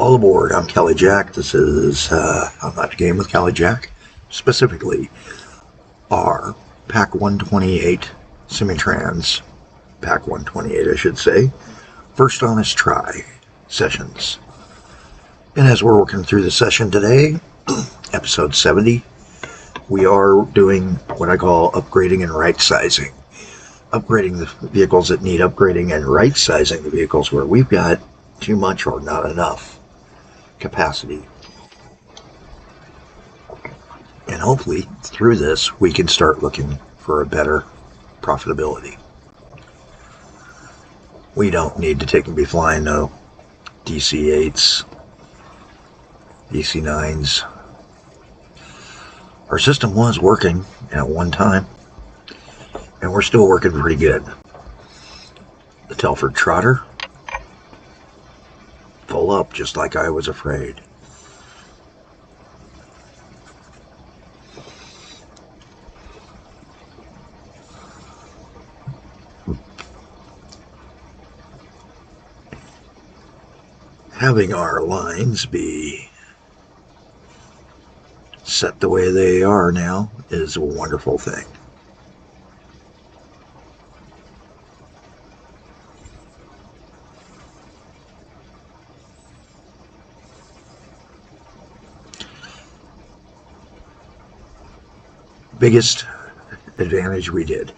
All aboard, I'm Kelly Jack. This is I'm Not Game with Kelly Jack. Specifically, our Pak128 Simutrans, Pak128 I should say, first honest try sessions. And as we're working through the session today, episode 70, we are doing what I call upgrading and right sizing. Upgrading the vehicles that need upgrading and right sizing the vehicles where we've got too much or not enough capacity. And hopefully through this we can start looking for a better profitability. We don't need to take and be flying no DC-8s, DC-9s. Our system was working at one time, and we're still working pretty good. The Telford Trotter, full up just like I was afraid. Having our lines be set the way they are now is a wonderful thing. Biggest advantage we did.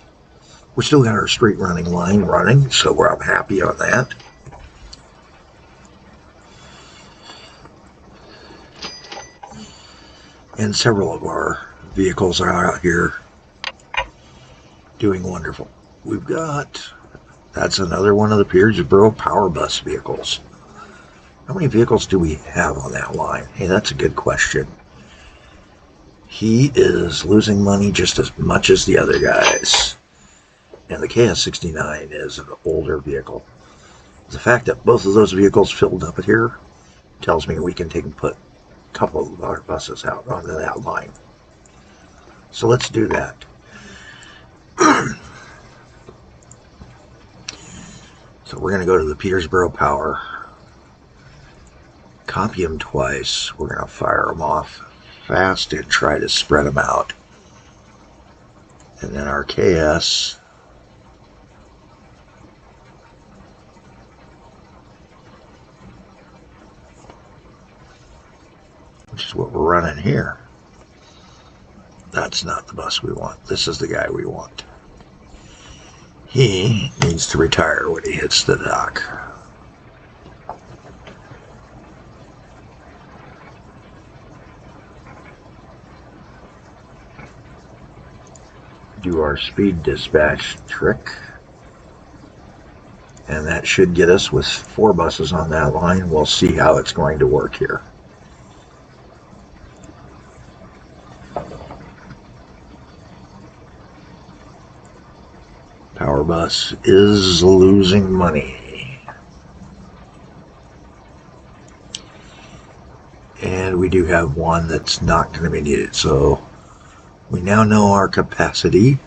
We still got our street running line running, so I'm happy on that. And several of our vehicles are out here doing wonderful. We've got, that's another one of the Petersboro Power Bus vehicles. How many vehicles do we have on that line? Hey, that's a good question. He is losing money just as much as the other guys. And the KS69 is an older vehicle. The fact that both of those vehicles filled up here tells me we can take and put a couple of our buses out onto that line. So let's do that. So we're going to go to the Petersboro Power, copy them twice. We're going to fire them off fast and try to spread them out. And then our KS, which is what we're running here. That's not the bus we want. This is the guy we want. He needs to retire when he hits the dock. Do our speed dispatch trick, and that should get us with 4 buses on that line. We'll see how it's going to work here. Power bus is losing money, and we do have one that's not going to be needed, so we now know our capacity,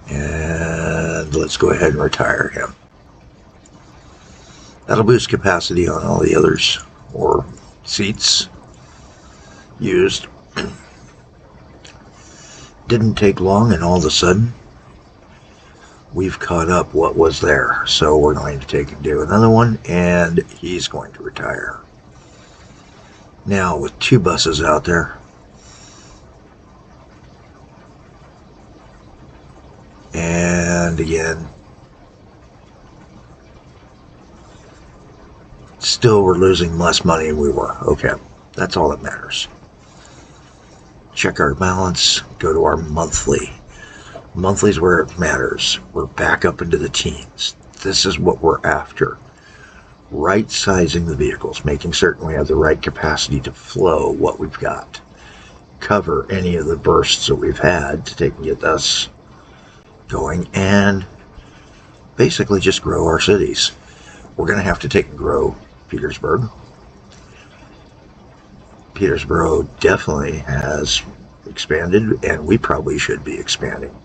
and let's go ahead and retire him. That'll boost capacity on all the others, or seats used. Didn't take long, and all of a sudden, we've caught up what was there. So we're going to take and do another one, and he's going to retire. Now, with 2 buses out there, and again, still we're losing less money than we were. Okay, that's all that matters. Check our balance, go to our monthly. Monthly's where it matters. We're back up into the teens. This is what we're after. Right sizing the vehicles, making certain we have the right capacity to flow what we've got. Cover any of the bursts that we've had to take and get us going, and basically just grow our cities. We're going to have to take and grow Petersburg. Petersboro definitely has expanded, and we probably should be expanding.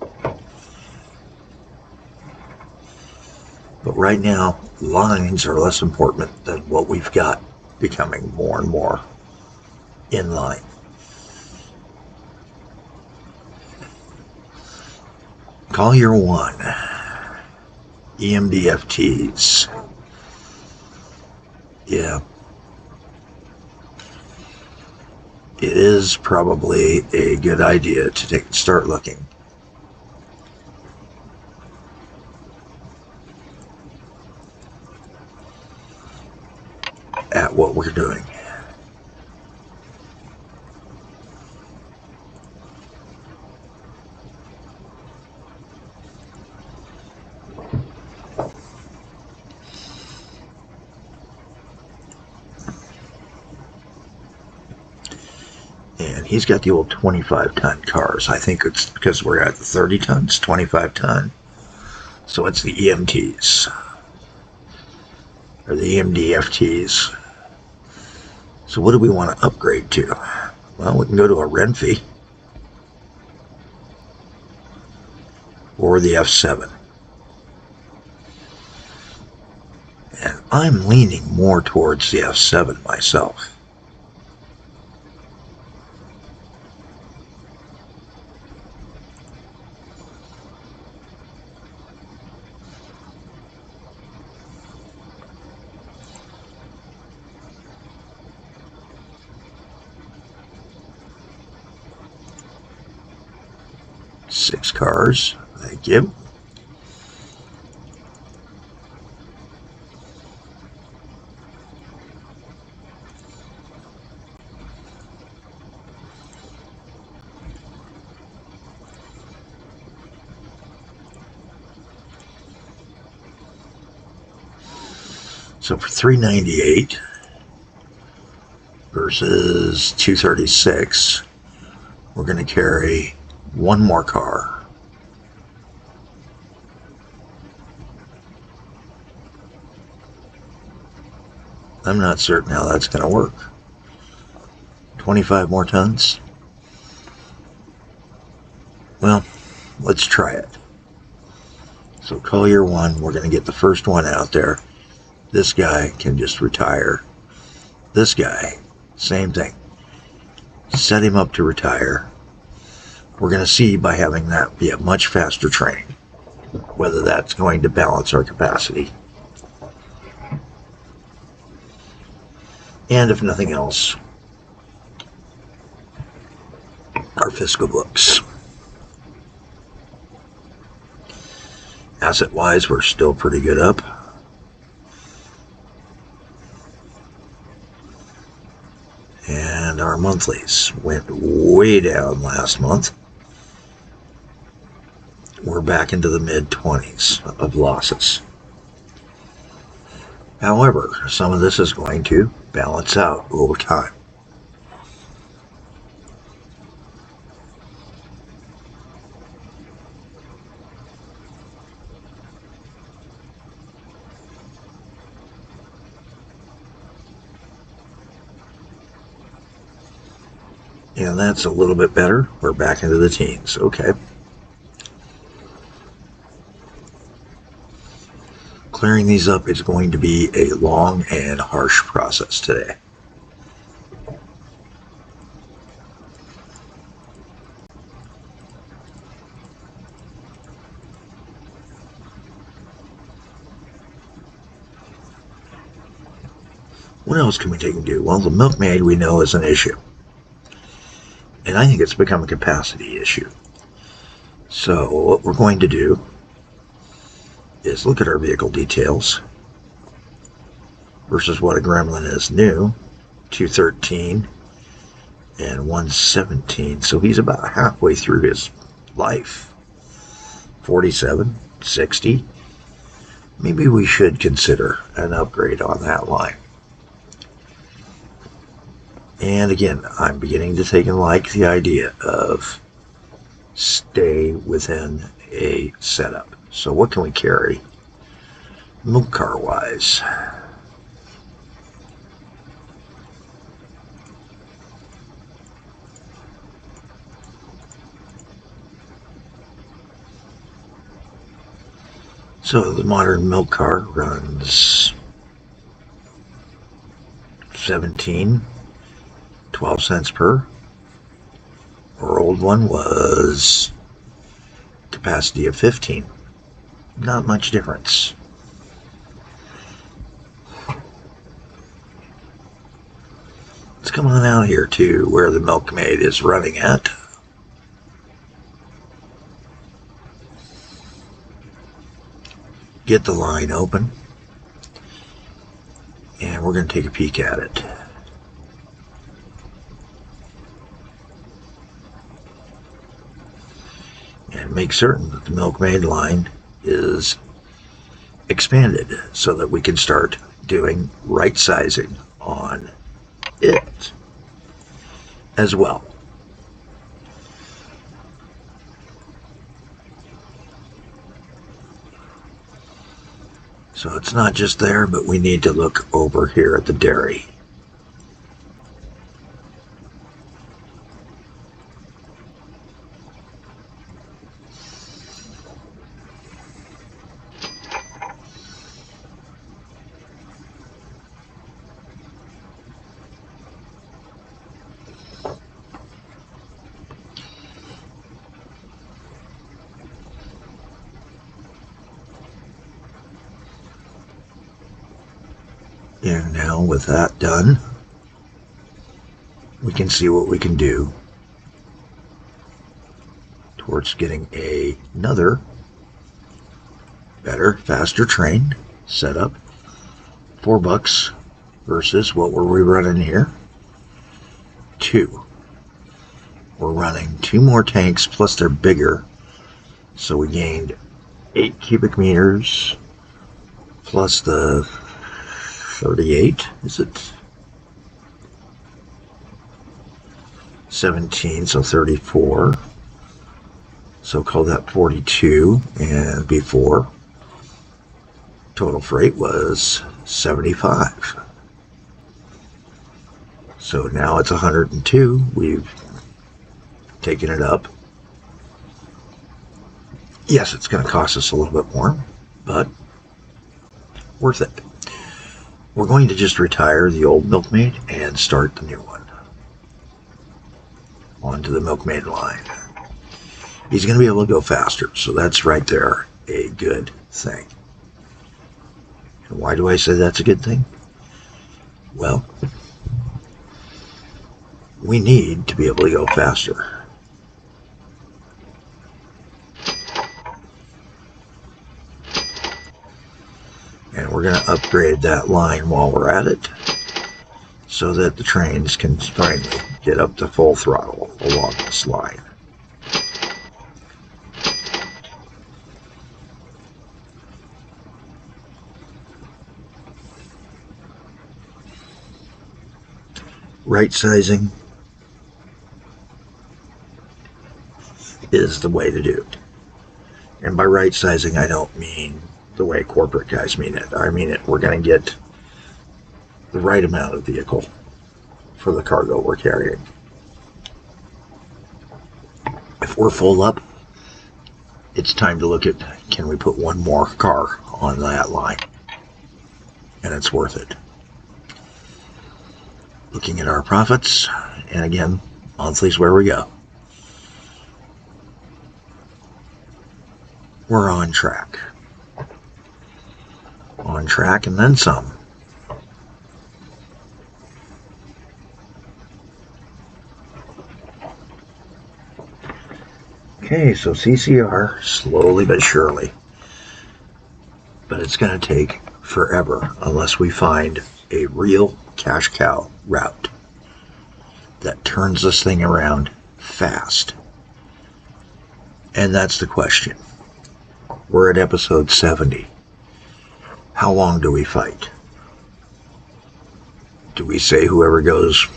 But right now, lines are less important than what we've got becoming more and more in line. Collier 1, EMDFTs. Yeah. It is probably a good idea to start looking at what we're doing. And he's got the old 25-ton cars. I think it's because we're at the 30 tons, 25-ton. So it's the EMTs, or the EMDFTs. So what do we want to upgrade to? Well, we can go to a Renfe or the F7. And I'm leaning more towards the F7 myself. Six cars, thank you. So for $398 versus $236, we're going to carry one more car. I'm not certain how that's going to work. 25 more tons? Well, let's try it. So Collier 1, we're going to get the first one out there. This guy can just retire. This guy, same thing. Set him up to retire. We're going to see by having that be a much faster train, whether that's going to balance our capacity. And if nothing else, our fiscal books. Asset-wise, we're still pretty good up. And our monthlies went way down last month. We're back into the mid-20s of losses. However, some of this is going to balance out over time. And that's a little bit better. We're back into the teens. Okay. Clearing these up is going to be a long and harsh process today. What else can we take and do? Well, the milkmaid we know is an issue. And I think it's become a capacity issue. So what we're going to do is look at our vehicle details versus what a Gremlin is new. 213 and 117. So he's about halfway through his life. 47, 60. Maybe we should consider an upgrade on that line. And again, I'm beginning to take and like the idea of stay within a setup. So what can we carry milk car wise? So the modern milk car runs 17, 12 cents per. Our old one was capacity of 15. Not much difference. Let's come on out here to where the milkmaid is running at. Get the line open. And we're going to take a peek at it. And make certain that the milkmaid line is expanded so that we can start doing right sizing on it as well. So it's not just there, but we need to look over here at the dairy. And now with that done, we can see what we can do towards getting another better, faster train set up. $4 versus what were we running here? 2. We're running 2 more tanks, plus they're bigger. So we gained 8 cubic meters plus the 38, is it? 17, so 34. So call that 42, and before total freight was 75. So now it's 102. We've taken it up. Yes, it's going to cost us a little bit more, but worth it. We're going to just retire the old milkmaid and start the new one onto the milkmaid line. He's going to be able to go faster, so that's right there a good thing. And why do I say that's a good thing? Well, we need to be able to go faster. And we're going to upgrade that line while we're at it so that the trains can finally get up to full throttle along this line. Right sizing is the way to do it. And by right sizing, I don't mean the way corporate guys mean it. I mean it, we're going to get the right amount of vehicle for the cargo we're carrying. If we're full up, it's time to look at, can we put one more car on that line? And it's worth it. Looking at our profits, and again, monthly's where we go. We're on track. On track and then some. Okay, so CCR, slowly but surely. But it's going to take forever unless we find a real cash cow route that turns this thing around fast. And that's the question. We're at episode 70. How long do we fight? Do we say whoever goes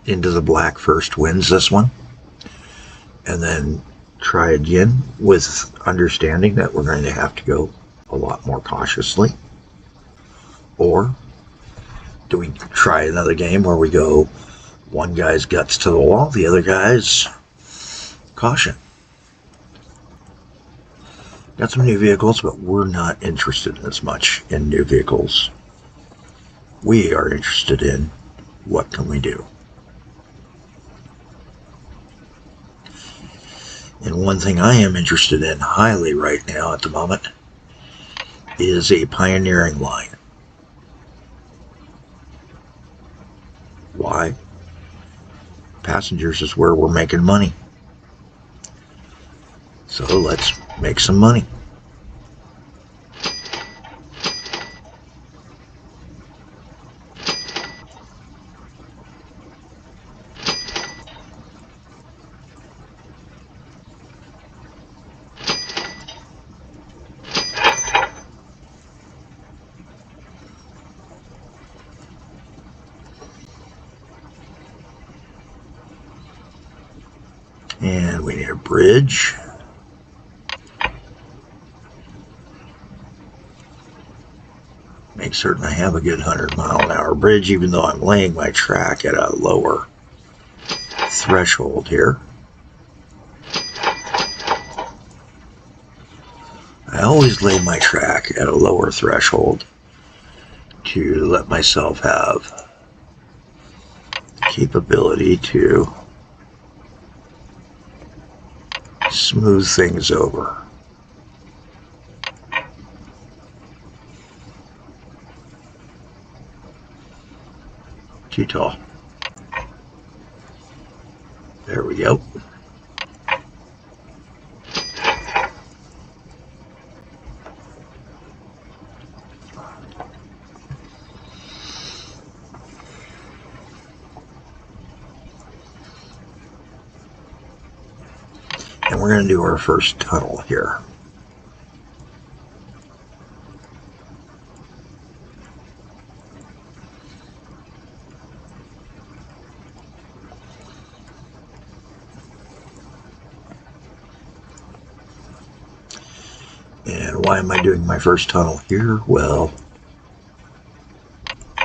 into the black first wins this one? And then try again with understanding that we're going to have to go a lot more cautiously? Or do we try another game where we go one guy's guts to the wall, the other guy's caution? Got some new vehicles, but we're not interested as much in new vehicles. We are interested in what can we do. And one thing I am interested in highly right now at the moment is a pioneering line. Why? Passengers is where we're making money. So let's make some money. And we need a bridge. Make certain I have a good 100-mile-an-hour bridge, even though I'm laying my track at a lower threshold here. I always lay my track at a lower threshold to let myself have the capability to smooth things over. Too tall. There we go. And we're going to do our first tunnel here. And why am I doing my first tunnel here? Well,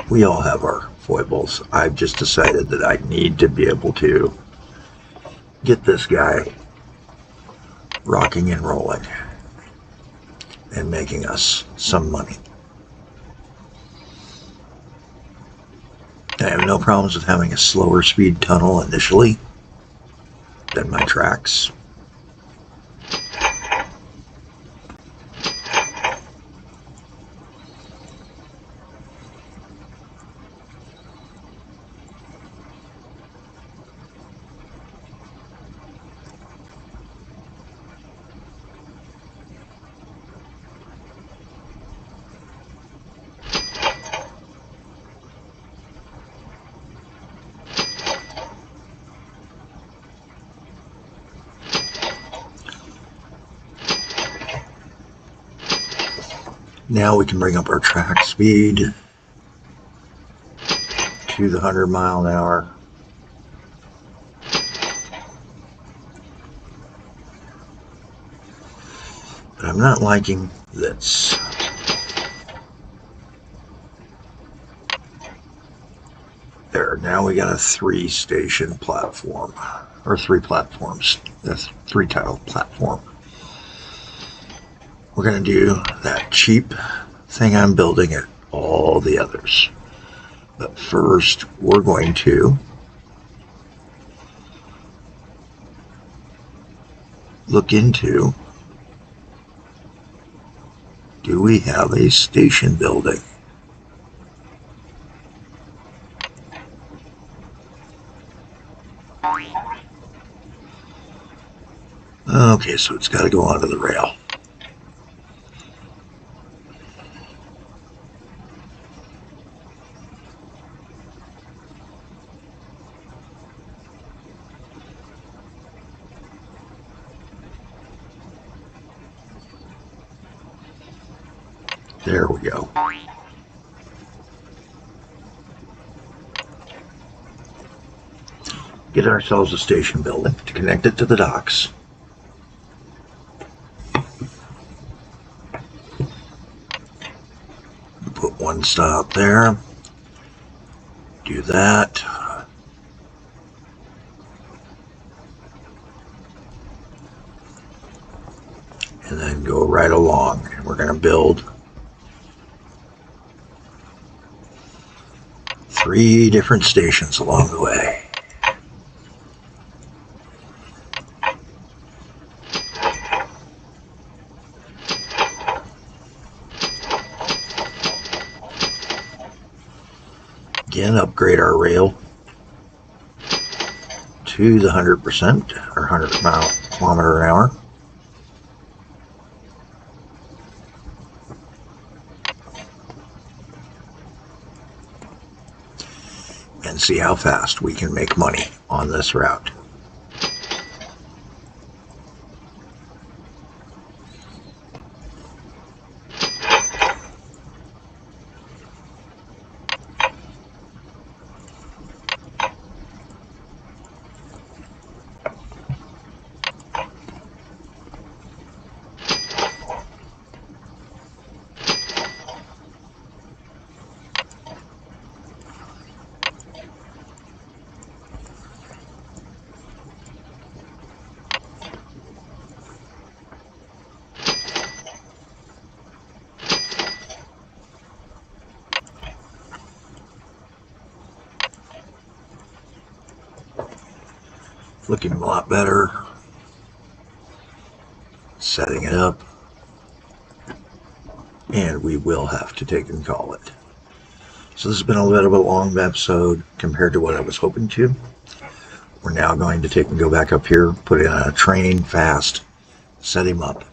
we all have our foibles. I've just decided that I need to be able to get this guy rocking and rolling and making us some money. I have no problems with having a slower speed tunnel initially than my tracks. Now we can bring up our track speed to the 100-mile-an-hour. But I'm not liking this. There, now we got a 3-station platform, or 3 platforms. That's 3-tile platform. We're going to do that cheap thing I'm building at all the others. But first, we're going to look into, do we have a station building? Okay, so it's got to go onto the rail. There we go. Get ourselves a station building to connect it to the docks. Put one stop there. Do that. And then go right along, and we're going to build 3 different stations along the way. Again, upgrade our rail to the 100% or 100-kilometer an hour. And see how fast we can make money on this route. Looking a lot better. Setting it up. And we will have to take and call it. So this has been a little bit long episode compared to what I was hoping to. We're now going to take and go back up here, put in a train fast, set him up,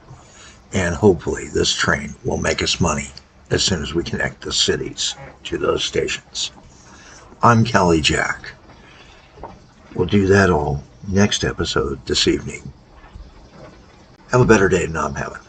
and hopefully this train will make us money as soon as we connect the cities to those stations. I'm Cali Jack. We'll do that all next episode this evening. Have a better day than I'm having.